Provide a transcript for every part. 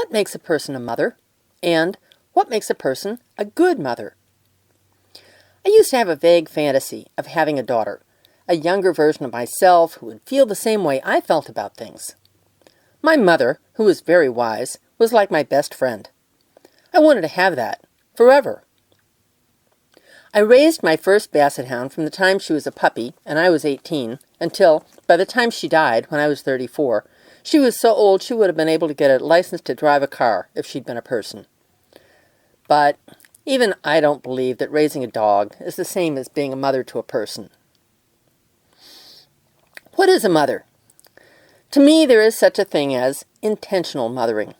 what makes a person a mother, and what makes a person a good mother. I used to have a vague fantasy of having a daughter, a younger version of myself who would feel the same way I felt about things. My mother, who was very wise, was like my best friend. I wanted to have that, forever. I raised my first basset hound from the time she was a puppy, and I was 18, until, by the time she died, when I was 34, she was so old she would have been able to get a license to drive a car if she'd been a person. But even I don't believe that raising a dog is the same as being a mother to a person. What is a mother? To me, there is such a thing as intentional mothering,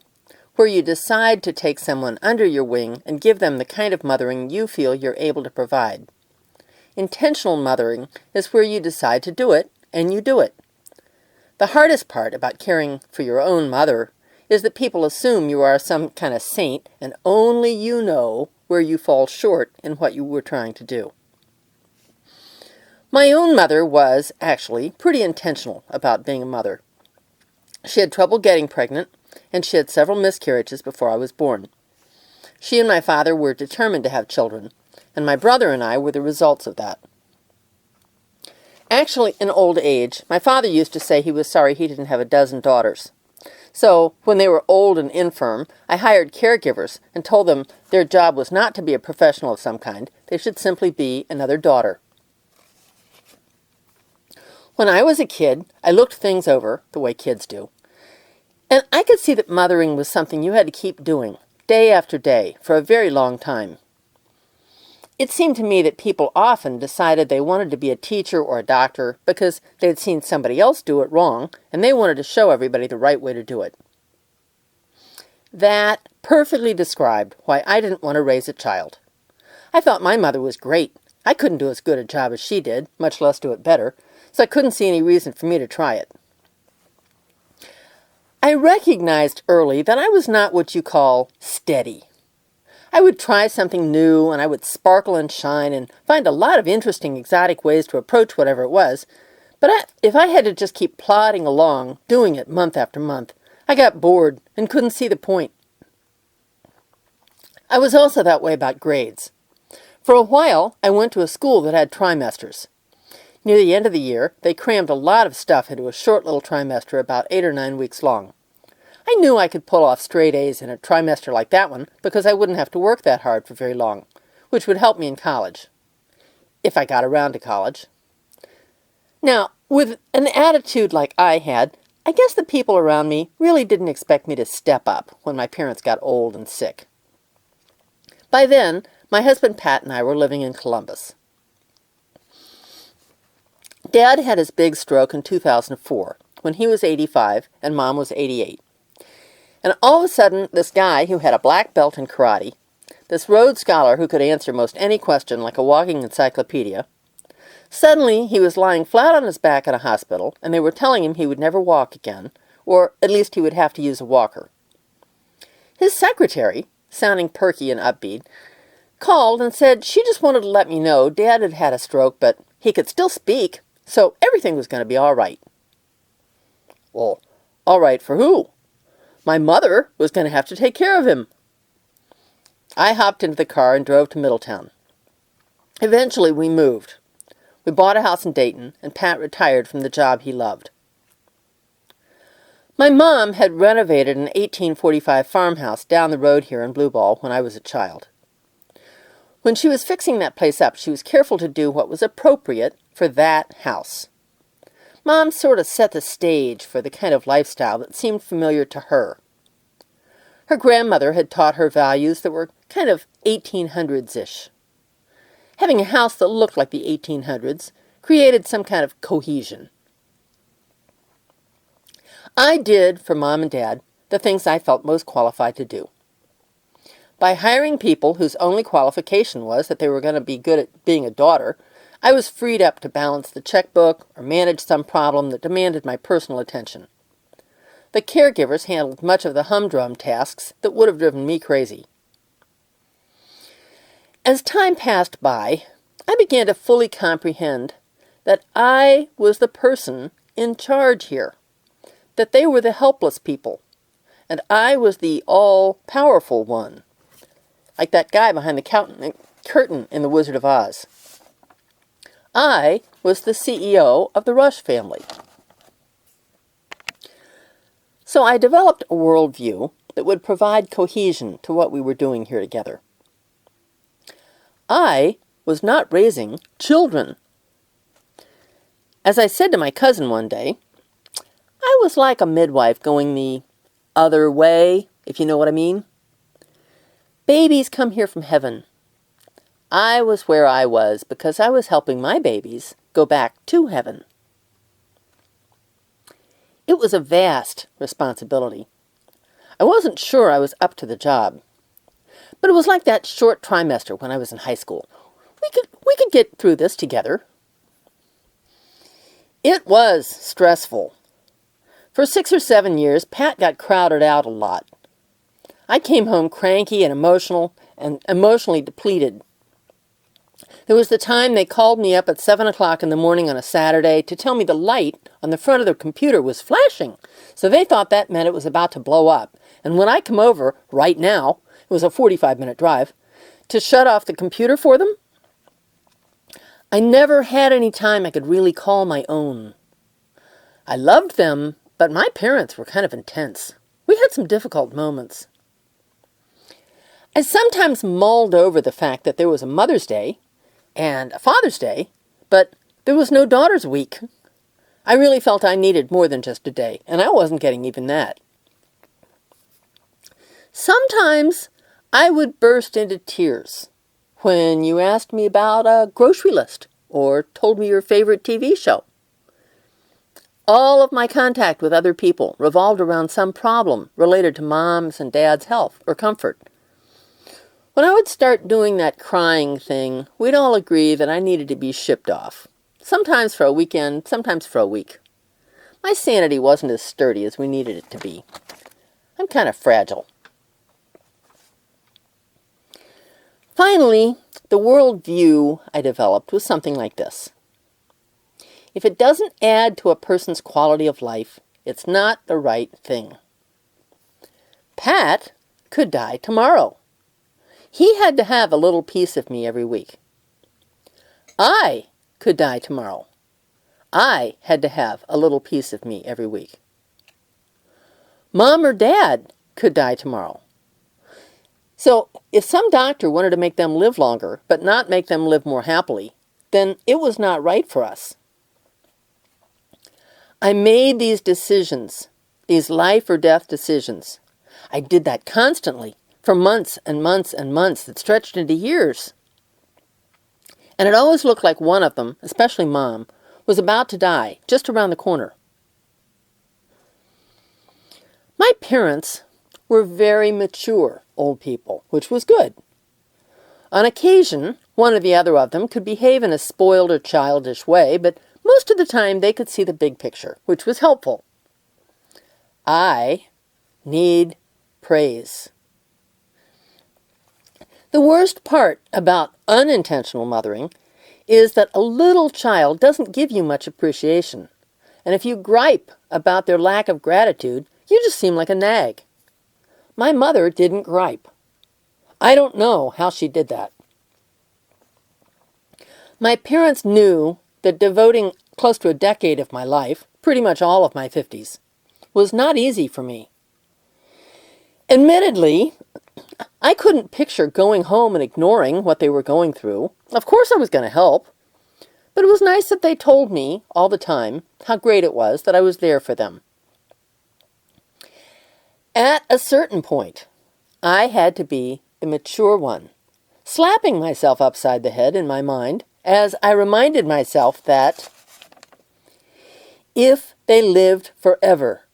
where you decide to take someone under your wing and give them the kind of mothering you feel you're able to provide. Intentional mothering is where you decide to do it, and you do it. The hardest part about caring for your own mother is that people assume you are some kind of saint, and only you know where you fall short in what you were trying to do. My own mother was, actually, pretty intentional about being a mother. She had trouble getting pregnant, and she had several miscarriages before I was born. She and my father were determined to have children, and my brother and I were the results of that. Actually, in old age, my father used to say he was sorry he didn't have a dozen daughters. So, when they were old and infirm, I hired caregivers and told them their job was not to be a professional of some kind. They should simply be another daughter. When I was a kid, I looked things over, the way kids do, and I could see that mothering was something you had to keep doing, day after day, for a very long time. It seemed to me that people often decided they wanted to be a teacher or a doctor because they had seen somebody else do it wrong, and they wanted to show everybody the right way to do it. That perfectly described why I didn't want to raise a child. I thought my mother was great. I couldn't do as good a job as she did, much less do it better, so I couldn't see any reason for me to try it. I recognized early that I was not what you call steady. I would try something new, and I would sparkle and shine and find a lot of interesting exotic ways to approach whatever it was, but if I had to just keep plodding along, doing it month after month, I got bored and couldn't see the point. I was also that way about grades. For a while, I went to a school that had trimesters. Near the end of the year, they crammed a lot of stuff into a short little trimester about 8 or 9 weeks long. I knew I could pull off straight A's in a trimester like that one because I wouldn't have to work that hard for very long, which would help me in college, if I got around to college. Now, with an attitude like I had, I guess the people around me really didn't expect me to step up when my parents got old and sick. By then, my husband Pat and I were living in Columbus. Dad had his big stroke in 2004, when he was 85 and Mom was 88. And all of a sudden, this guy who had a black belt in karate, this Rhodes Scholar who could answer most any question like a walking encyclopedia, suddenly he was lying flat on his back in a hospital, and they were telling him he would never walk again, or at least he would have to use a walker. His secretary, sounding perky and upbeat, called and said she just wanted to let me know Dad had had a stroke, but he could still speak, so everything was going to be all right. Well, all right for who? My mother was going to have to take care of him. I hopped into the car and drove to Middletown. Eventually, we moved. We bought a house in Dayton, and Pat retired from the job he loved. My mom had renovated an 1845 farmhouse down the road here in Blue Ball when I was a child. When she was fixing that place up, she was careful to do what was appropriate for that house. Mom sort of set the stage for the kind of lifestyle that seemed familiar to her. Her grandmother had taught her values that were kind of 1800s-ish. Having a house that looked like the 1800s created some kind of cohesion. I did, for Mom and Dad, the things I felt most qualified to do. By hiring people whose only qualification was that they were going to be good at being a daughter, I was freed up to balance the checkbook or manage some problem that demanded my personal attention. The caregivers handled much of the humdrum tasks that would have driven me crazy. As time passed by, I began to fully comprehend that I was the person in charge here, that they were the helpless people, and I was the all-powerful one, like that guy behind the curtain in The Wizard of Oz. I was the CEO of the Rush family. So I developed a worldview that would provide cohesion to what we were doing here together. I was not raising children. As I said to my cousin one day, I was like a midwife going the other way, if you know what I mean. Babies come here from heaven. I was where I was because I was helping my babies go back to heaven. It was a vast responsibility. I wasn't sure I was up to the job. But it was like that short trimester when I was in high school. We could get through this together. It was stressful. For 6 or 7 years, Pat got crowded out a lot. I came home cranky and emotionally depleted. There was the time they called me up at 7 o'clock in the morning on a Saturday to tell me the light on the front of their computer was flashing. So they thought that meant it was about to blow up. And when I come over, right now, it was a 45-minute drive, to shut off the computer for them, I never had any time I could really call my own. I loved them, but my parents were kind of intense. We had some difficult moments. I sometimes mulled over the fact that there was a Mother's Day and a Father's Day, but there was no Daughter's Week. I really felt I needed more than just a day, and I wasn't getting even that. Sometimes I would burst into tears when you asked me about a grocery list or told me your favorite TV show. All of my contact with other people revolved around some problem related to Mom's and Dad's health or comfort. When I would start doing that crying thing, we'd all agree that I needed to be shipped off. Sometimes for a weekend, sometimes for a week. My sanity wasn't as sturdy as we needed it to be. I'm kind of fragile. Finally, the worldview I developed was something like this. If it doesn't add to a person's quality of life, it's not the right thing. Pat could die tomorrow. He had to have a little piece of me every week. I could die tomorrow. I had to have a little piece of me every week. Mom or Dad could die tomorrow. So if some doctor wanted to make them live longer, but not make them live more happily, then it was not right for us. I made these decisions, these life or death decisions. I did that constantly for months and months and months that stretched into years. And it always looked like one of them, especially Mom, was about to die just around the corner. My parents were very mature old people, which was good. On occasion, one or the other of them could behave in a spoiled or childish way, but most of the time they could see the big picture, which was helpful. I need praise. The worst part about unintentional mothering is that a little child doesn't give you much appreciation. And if you gripe about their lack of gratitude, you just seem like a nag. My mother didn't gripe. I don't know how she did that. My parents knew that devoting close to a decade of my life, pretty much all of my 50s, was not easy for me. Admittedly, I couldn't picture going home and ignoring what they were going through. Of course I was going to help. But it was nice that they told me all the time how great it was that I was there for them. At a certain point, I had to be the mature one, slapping myself upside the head in my mind as I reminded myself that if they lived forever,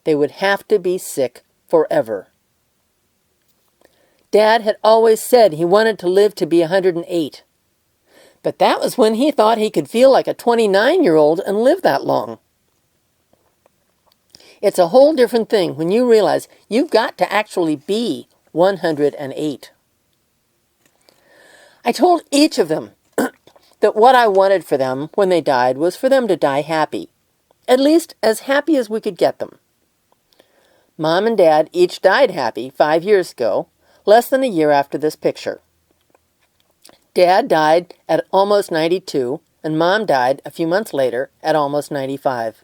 they would have to be sick forever. Dad had always said he wanted to live to be 108. But that was when he thought he could feel like a 29-year-old and live that long. It's a whole different thing when you realize you've got to actually be 108. I told each of them that what I wanted for them when they died was for them to die happy, at least as happy as we could get them. Mom and Dad each died happy 5 years ago, less than a year after this picture. Dad died at almost 92, and Mom died a few months later at almost 95.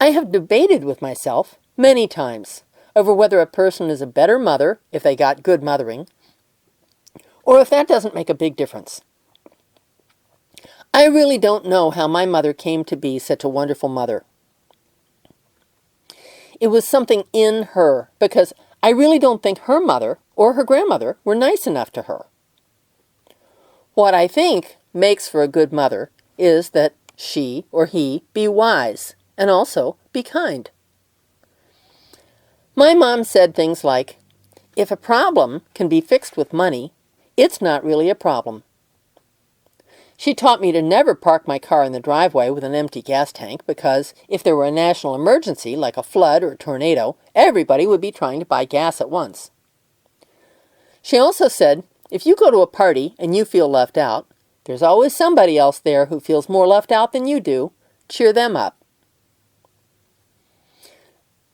I have debated with myself many times over whether a person is a better mother if they got good mothering, or if that doesn't make a big difference. I really don't know how my mother came to be such a wonderful mother. It was something in her, because I really don't think her mother or her grandmother were nice enough to her. What I think makes for a good mother is that she or he be wise and also be kind. My mom said things like, "If a problem can be fixed with money, it's not really a problem." She taught me to never park my car in the driveway with an empty gas tank because if there were a national emergency like a flood or a tornado, everybody would be trying to buy gas at once. She also said, if you go to a party and you feel left out, there's always somebody else there who feels more left out than you do. Cheer them up.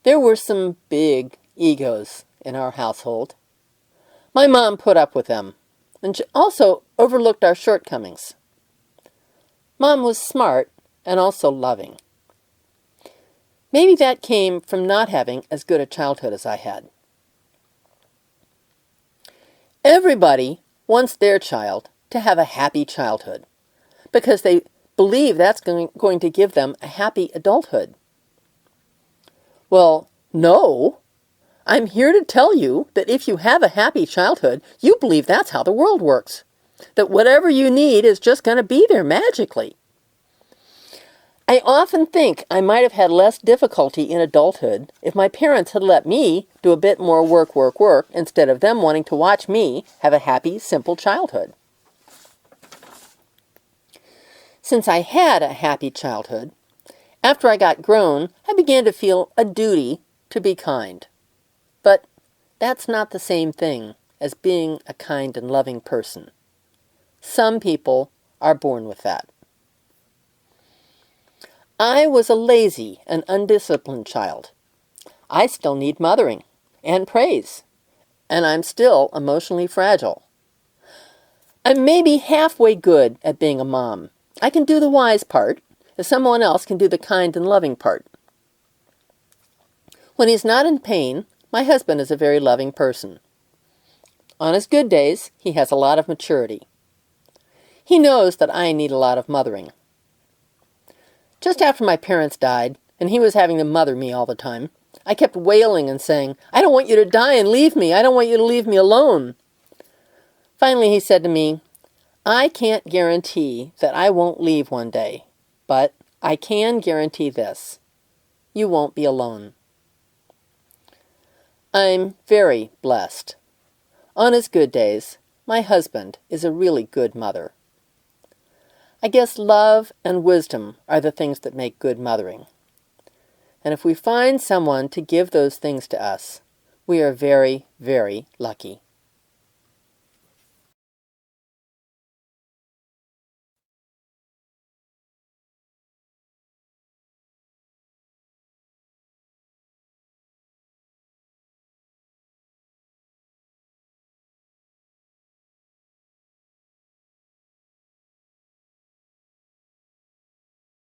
There were some big egos in our household. My mom put up with them, and she also overlooked our shortcomings. Mom was smart and also loving. Maybe that came from not having as good a childhood as I had. Everybody wants their child to have a happy childhood because they believe that's going to give them a happy adulthood. Well, no. I'm here to tell you that if you have a happy childhood, you believe that's how the world works. That whatever you need is just going to be there magically. I often think I might have had less difficulty in adulthood if my parents had let me do a bit more work, instead of them wanting to watch me have a happy, simple childhood. Since I had a happy childhood, after I got grown, I began to feel a duty to be kind. But that's not the same thing as being a kind and loving person. Some people are born with that. I was a lazy and undisciplined child. I still need mothering and praise, and I'm still emotionally fragile. I'm maybe halfway good at being a mom. I can do the wise part, if someone else can do the kind and loving part. When he's not in pain, my husband is a very loving person. On his good days, he has a lot of maturity. He knows that I need a lot of mothering. Just after my parents died, and he was having to mother me all the time, I kept wailing and saying, "I don't want you to die and leave me. I don't want you to leave me alone." Finally, he said to me, "I can't guarantee that I won't leave one day, but I can guarantee this. You won't be alone." I'm very blessed. On his good days, my husband is a really good mother. I guess love and wisdom are the things that make good mothering. And if we find someone to give those things to us, we are very, very lucky.